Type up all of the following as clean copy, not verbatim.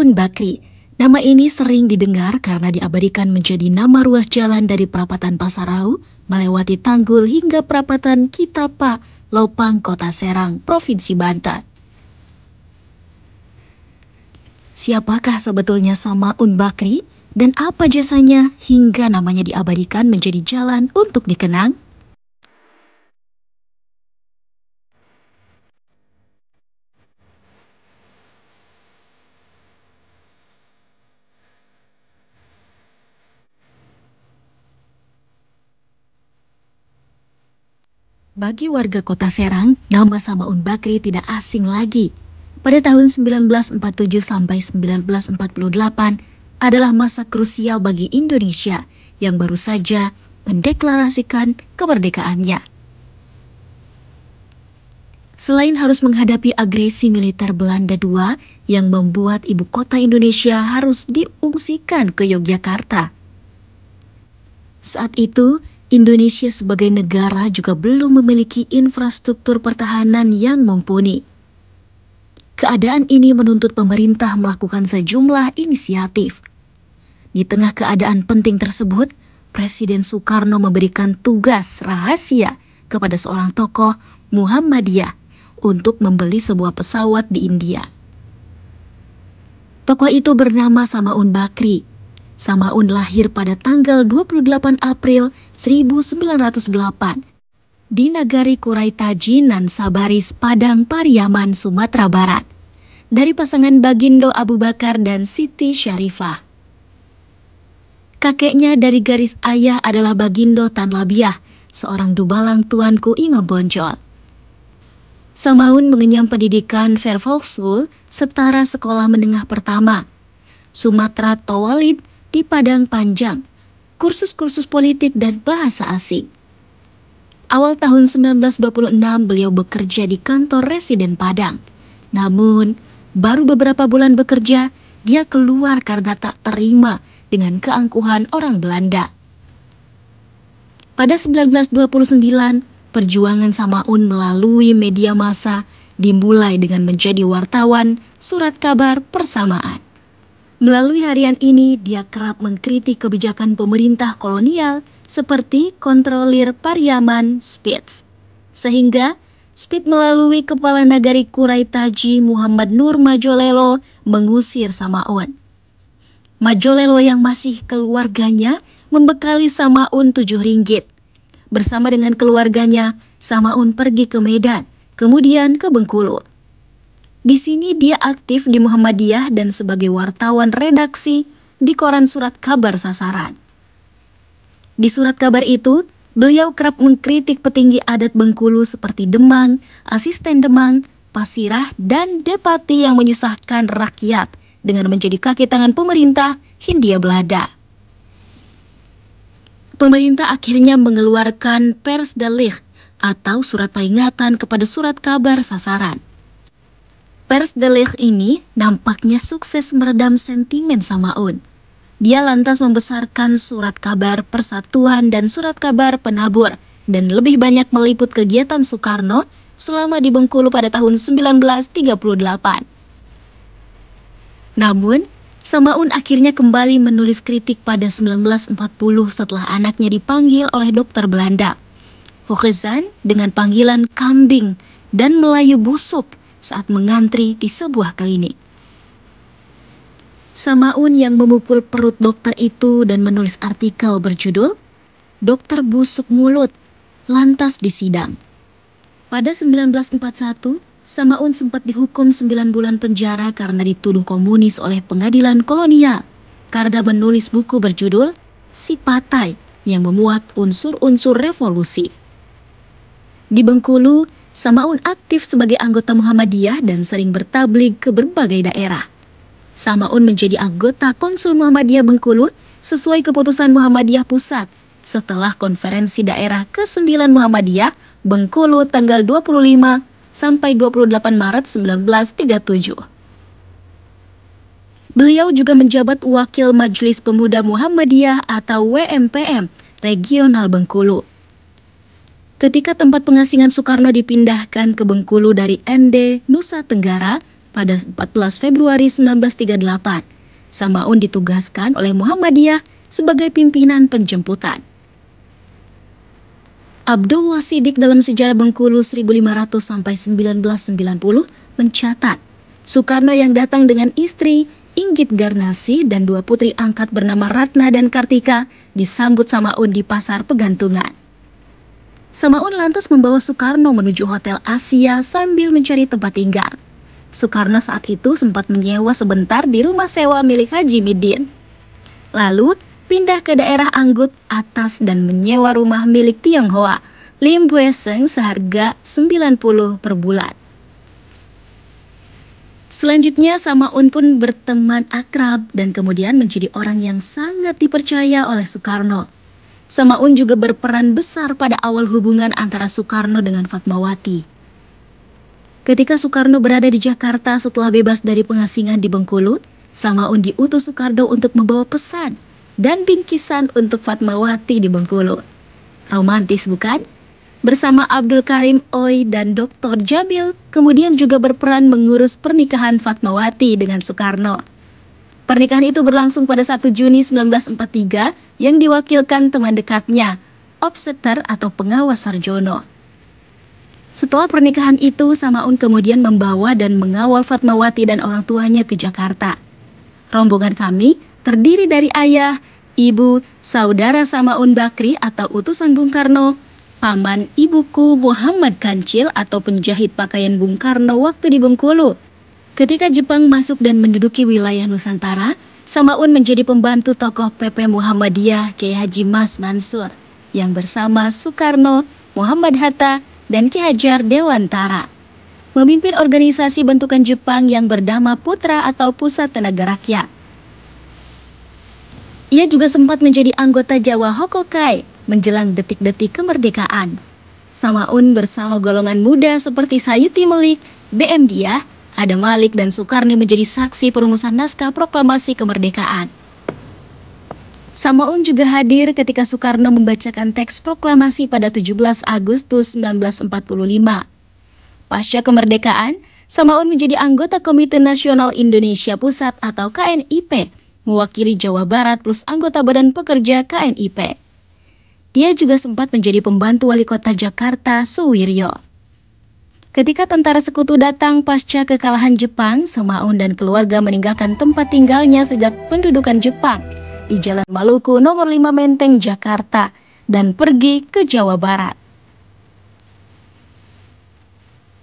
Samaun Bakri. Nama ini sering didengar karena diabadikan menjadi nama ruas jalan dari perapatan Pasarau, melewati Tanggul hingga perapatan Kitapa, Lopang, Kota Serang, Provinsi Banten. Siapakah sebetulnya Samaun Bakri dan apa jasanya hingga namanya diabadikan menjadi jalan untuk dikenang? Bagi warga Kota Serang, nama Samaun Bakri tidak asing lagi. Pada tahun 1947 sampai 1948 adalah masa krusial bagi Indonesia yang baru saja mendeklarasikan kemerdekaannya. Selain harus menghadapi agresi militer Belanda II yang membuat ibu kota Indonesia harus diungsikan ke Yogyakarta. Saat itu, Indonesia sebagai negara juga belum memiliki infrastruktur pertahanan yang mumpuni. Keadaan ini menuntut pemerintah melakukan sejumlah inisiatif. Di tengah keadaan penting tersebut, Presiden Soekarno memberikan tugas rahasia kepada seorang tokoh Muhammadiyah untuk membeli sebuah pesawat di India. Tokoh itu bernama Samaun Bakri. Samaun lahir pada tanggal 28 April 1908 di Nagari Kuraitaji Nan Sabaris, Padang Pariaman, Sumatera Barat, dari pasangan Bagindo Abu Bakar dan Siti Syarifah. Kakeknya dari garis ayah adalah Bagindo Tan Labiah, seorang dubalang tuanku Inge Bonjol. Samaun mengenyam pendidikan Vervolkschool setara sekolah menengah pertama, Sumatera Tawalib di Padang Panjang, kursus-kursus politik dan bahasa asing. Awal tahun 1926 beliau bekerja di kantor residen Padang. Namun, baru beberapa bulan bekerja, dia keluar karena tak terima dengan keangkuhan orang Belanda. Pada 1929, perjuangan Samaun melalui media massa dimulai dengan menjadi wartawan surat kabar Persamaan. Melalui harian ini, dia kerap mengkritik kebijakan pemerintah kolonial seperti Kontrolir Pariaman Spitz. Sehingga Spitz melalui Kepala Nagari Kuraitaji Muhammad Nur Majolelo mengusir Samaun. Majolelo yang masih keluarganya membekali Samaun 7 ringgit. Bersama dengan keluarganya, Samaun pergi ke Medan, kemudian ke Bengkulu. Di sini dia aktif di Muhammadiyah dan sebagai wartawan redaksi di koran Surat Kabar Sasaran. Di surat kabar itu, beliau kerap mengkritik petinggi adat Bengkulu seperti Demang, Asisten Demang, Pasirah, dan Depati yang menyusahkan rakyat dengan menjadi kaki tangan pemerintah Hindia Belanda. Pemerintah akhirnya mengeluarkan Persdelicht atau surat peringatan kepada Surat Kabar Sasaran. Persdelicht ini nampaknya sukses meredam sentimen Samaun. Dia lantas membesarkan Surat Kabar Persatuan dan Surat Kabar Penabur dan lebih banyak meliput kegiatan Soekarno selama di Bengkulu pada tahun 1938. Namun, Samaun akhirnya kembali menulis kritik pada 1940 setelah anaknya dipanggil oleh dokter Belanda, Hogesan, dengan panggilan kambing dan Melayu busuk saat mengantri di sebuah klinik. Samaun yang memukul perut dokter itu dan menulis artikel berjudul "Dokter Busuk Mulut" lantas disidang. Pada 1941, Samaun sempat dihukum 9 bulan penjara karena dituduh komunis oleh pengadilan kolonial karena menulis buku berjudul Si Patai yang memuat unsur-unsur revolusi. Di Bengkulu, Samaun aktif sebagai anggota Muhammadiyah dan sering bertabligh ke berbagai daerah. Samaun menjadi anggota Konsul Muhammadiyah Bengkulu sesuai keputusan Muhammadiyah Pusat setelah konferensi daerah ke-9 Muhammadiyah Bengkulu tanggal 25 sampai 28 Maret 1937. Beliau juga menjabat Wakil Majelis Pemuda Muhammadiyah atau WMPM Regional Bengkulu. Ketika tempat pengasingan Soekarno dipindahkan ke Bengkulu dari ND, Nusa Tenggara, pada 14 Februari 1938, Samaun ditugaskan oleh Muhammadiyah sebagai pimpinan penjemputan. Abdullah Siddiq dalam Sejarah Bengkulu 1500-1990 mencatat, Soekarno yang datang dengan istri Inggit Garnasi dan 2 putri angkat bernama Ratna dan Kartika disambut Samaun di Pasar Pegantungan. Samaun lantas membawa Soekarno menuju Hotel Asia sambil mencari tempat tinggal. Soekarno saat itu sempat menyewa sebentar di rumah sewa milik Haji Midin. Lalu pindah ke daerah Anggut Atas dan menyewa rumah milik Tionghoa, Lim Bue Seng seharga 90 per bulan. Selanjutnya Samaun pun berteman akrab dan kemudian menjadi orang yang sangat dipercaya oleh Soekarno. Samaun juga berperan besar pada awal hubungan antara Soekarno dengan Fatmawati. Ketika Soekarno berada di Jakarta setelah bebas dari pengasingan di Bengkulu, Samaun diutus Soekarno untuk membawa pesan dan bingkisan untuk Fatmawati di Bengkulu. Romantis bukan? Bersama Abdul Karim Oi dan Dr. Jamil, kemudian juga berperan mengurus pernikahan Fatmawati dengan Soekarno. Pernikahan itu berlangsung pada 1 Juni 1943 yang diwakilkan teman dekatnya, Obseter atau pengawas Sarjono. Setelah pernikahan itu, Samaun kemudian membawa dan mengawal Fatmawati dan orang tuanya ke Jakarta. Rombongan kami terdiri dari ayah, ibu, saudara Samaun Bakri atau utusan Bung Karno, paman ibuku Muhammad Kancil atau penjahit pakaian Bung Karno waktu di Bengkulu. Ketika Jepang masuk dan menduduki wilayah Nusantara, Samaun menjadi pembantu tokoh PP Muhammadiyah Kiai Haji Mas Mansur yang bersama Soekarno, Muhammad Hatta, dan Ki Hajar Dewantara memimpin organisasi bentukan Jepang yang bernama Putra atau Pusat Tenaga Rakyat. Ia juga sempat menjadi anggota Jawa Hokokai menjelang detik-detik kemerdekaan. Samaun bersama golongan muda seperti Sayuti Melik, BM Diah, Adam Malik, dan Soekarno menjadi saksi perumusan naskah proklamasi kemerdekaan. Samaun juga hadir ketika Soekarno membacakan teks proklamasi pada 17 Agustus 1945. Pasca kemerdekaan, Samaun menjadi anggota Komite Nasional Indonesia Pusat atau KNIP, mewakili Jawa Barat plus anggota Badan Pekerja KNIP. Dia juga sempat menjadi pembantu wali kota Jakarta, Suwiryo. Ketika tentara sekutu datang pasca kekalahan Jepang, Samaun dan keluarga meninggalkan tempat tinggalnya sejak pendudukan Jepang di Jalan Maluku nomor 5 Menteng, Jakarta, dan pergi ke Jawa Barat.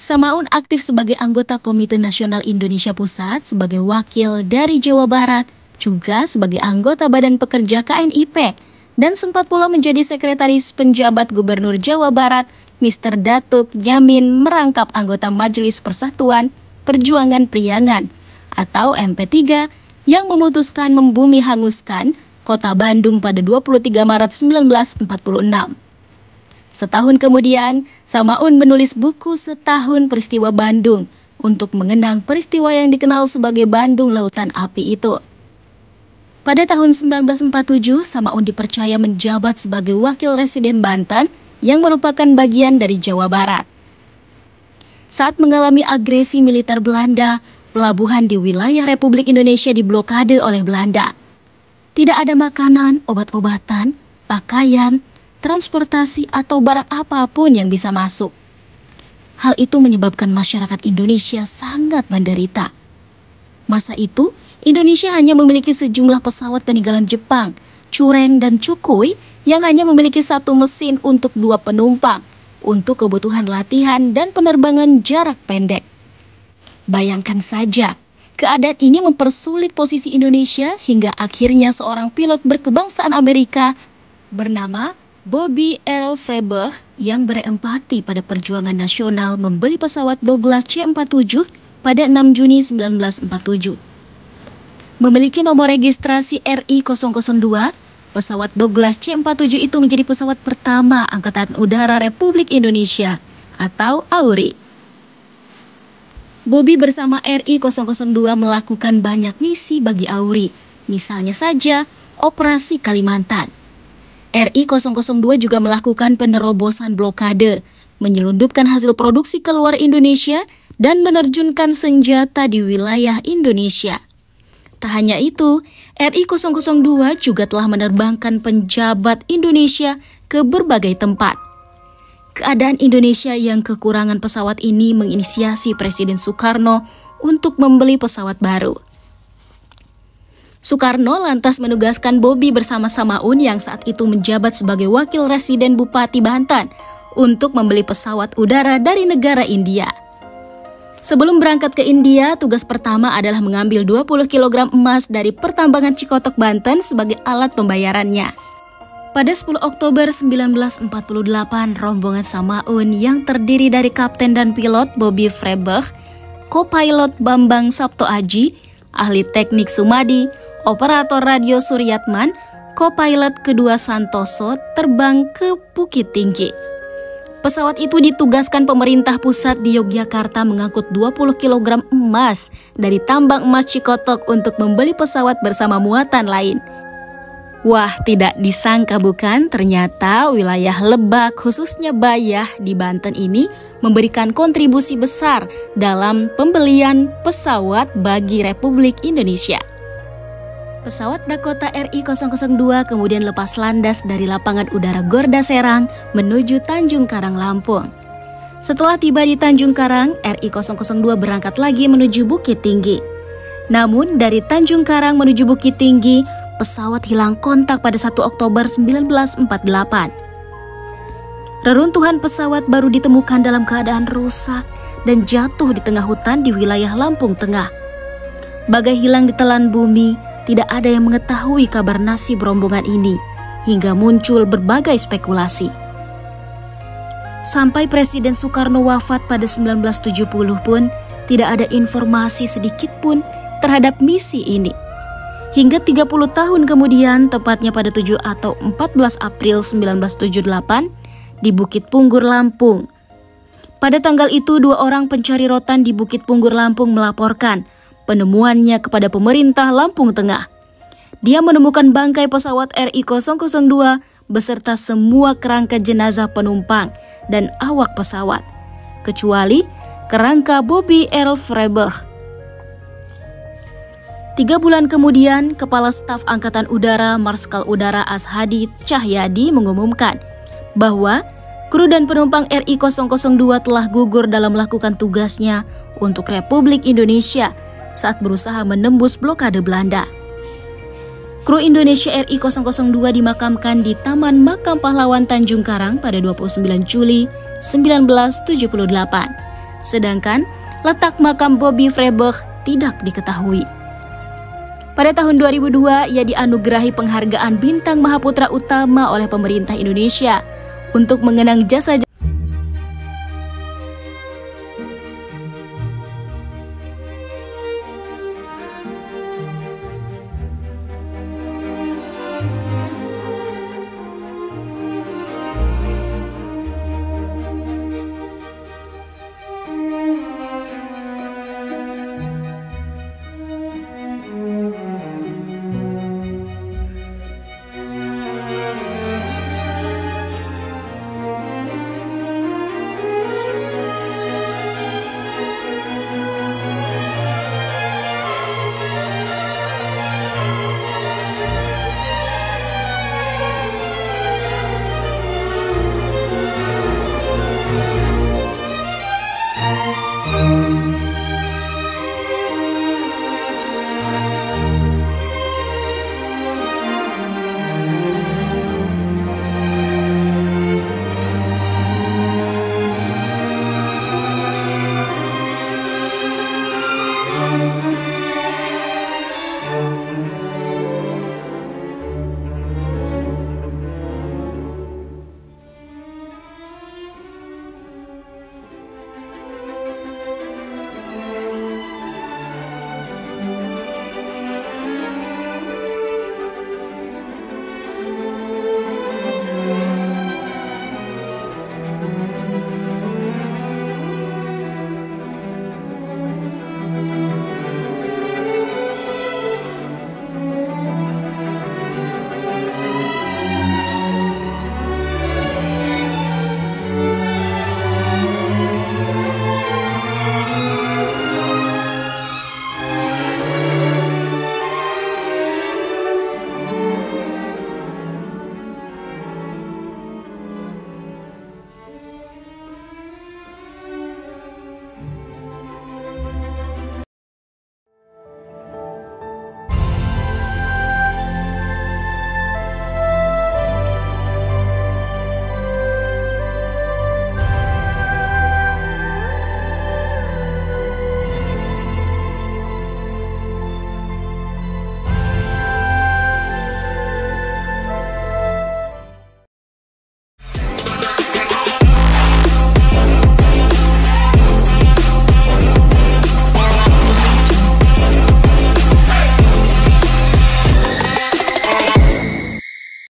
Samaun aktif sebagai anggota Komite Nasional Indonesia Pusat, sebagai wakil dari Jawa Barat, juga sebagai anggota Badan Pekerja KNIP, dan sempat pula menjadi sekretaris penjabat Gubernur Jawa Barat, Mr. Datuk Nyamin, merangkap anggota Majelis Persatuan Perjuangan Priangan atau MP3 yang memutuskan membumi hanguskan kota Bandung pada 23 Maret 1946. Setahun kemudian, Samaun menulis buku Setahun Peristiwa Bandung untuk mengenang peristiwa yang dikenal sebagai Bandung Lautan Api itu. Pada tahun 1947, Samaun dipercaya menjabat sebagai Wakil Residen Banten yang merupakan bagian dari Jawa Barat. Saat mengalami agresi militer Belanda, pelabuhan di wilayah Republik Indonesia diblokade oleh Belanda. Tidak ada makanan, obat-obatan, pakaian, transportasi, atau barang apapun yang bisa masuk. Hal itu menyebabkan masyarakat Indonesia sangat menderita. Masa itu, Indonesia hanya memiliki sejumlah pesawat peninggalan Jepang, Cureng dan Cukui, yang hanya memiliki 1 mesin untuk 2 penumpang, untuk kebutuhan latihan dan penerbangan jarak pendek. Bayangkan saja, keadaan ini mempersulit posisi Indonesia hingga akhirnya seorang pilot berkebangsaan Amerika bernama Bobby L. Freiberg yang berempati pada perjuangan nasional membeli pesawat Douglas C-47 pada 6 Juni 1947. Memiliki nomor registrasi RI-002, pesawat Douglas C-47 itu menjadi pesawat pertama Angkatan Udara Republik Indonesia atau AURI. Bobby bersama RI-002 melakukan banyak misi bagi AURI, misalnya saja Operasi Kalimantan. RI-002 juga melakukan penerobosan blokade, menyelundupkan hasil produksi keluar Indonesia, dan menerjunkan senjata di wilayah Indonesia. Tak hanya itu, RI-002 juga telah menerbangkan penjabat Indonesia ke berbagai tempat. Keadaan Indonesia yang kekurangan pesawat ini menginisiasi Presiden Soekarno untuk membeli pesawat baru. Soekarno lantas menugaskan Bobi bersama Samaun yang saat itu menjabat sebagai Wakil Residen Bupati Banten untuk membeli pesawat udara dari negara India. Sebelum berangkat ke India, tugas pertama adalah mengambil 20 kg emas dari pertambangan Cikotok, Banten sebagai alat pembayarannya. Pada 10 Oktober 1948, rombongan Samaun yang terdiri dari kapten dan pilot Bobby Freiberg, co-pilot Bambang Sabto Aji, ahli teknik Sumadi, operator radio Suryatman, co-pilot kedua Santoso terbang ke Bukit Tinggi. Pesawat itu ditugaskan pemerintah pusat di Yogyakarta mengangkut 20 kg emas dari tambang emas Cikotok untuk membeli pesawat bersama muatan lain. Wah, tidak disangka bukan, ternyata wilayah Lebak khususnya Bayah di Banten ini memberikan kontribusi besar dalam pembelian pesawat bagi Republik Indonesia. Pesawat Dakota RI-002 kemudian lepas landas dari lapangan udara Gorda Serang menuju Tanjung Karang, Lampung. Setelah tiba di Tanjung Karang, RI-002 berangkat lagi menuju Bukit Tinggi. Namun dari Tanjung Karang menuju Bukit Tinggi, pesawat hilang kontak pada 1 Oktober 1948. Reruntuhan pesawat baru ditemukan dalam keadaan rusak dan jatuh di tengah hutan di wilayah Lampung Tengah. Bagai hilang ditelan bumi, tidak ada yang mengetahui kabar nasib rombongan ini, hingga muncul berbagai spekulasi. Sampai Presiden Soekarno wafat pada 1970 pun, tidak ada informasi sedikit pun terhadap misi ini. Hingga 30 tahun kemudian, tepatnya pada 7 atau 14 April 1978, di Bukit Punggur, Lampung. Pada tanggal itu, 2 orang pencari rotan di Bukit Punggur, Lampung melaporkan penemuannya kepada pemerintah Lampung Tengah. Dia menemukan bangkai pesawat RI-002 beserta semua kerangka jenazah penumpang dan awak pesawat, kecuali kerangka Bobby Earl Freiberg. 3 bulan kemudian, Kepala Staf Angkatan Udara Marskal Udara Ashadi Cahyadi mengumumkan bahwa kru dan penumpang RI-002 telah gugur dalam melakukan tugasnya untuk Republik Indonesia saat berusaha menembus blokade Belanda. Kru Indonesia RI-002 dimakamkan di Taman Makam Pahlawan Tanjung Karang pada 29 Juli 1978. Sedangkan letak makam Bobby Freiberg tidak diketahui. Pada tahun 2002, ia dianugerahi penghargaan Bintang Mahaputra Utama oleh pemerintah Indonesia untuk mengenang jasa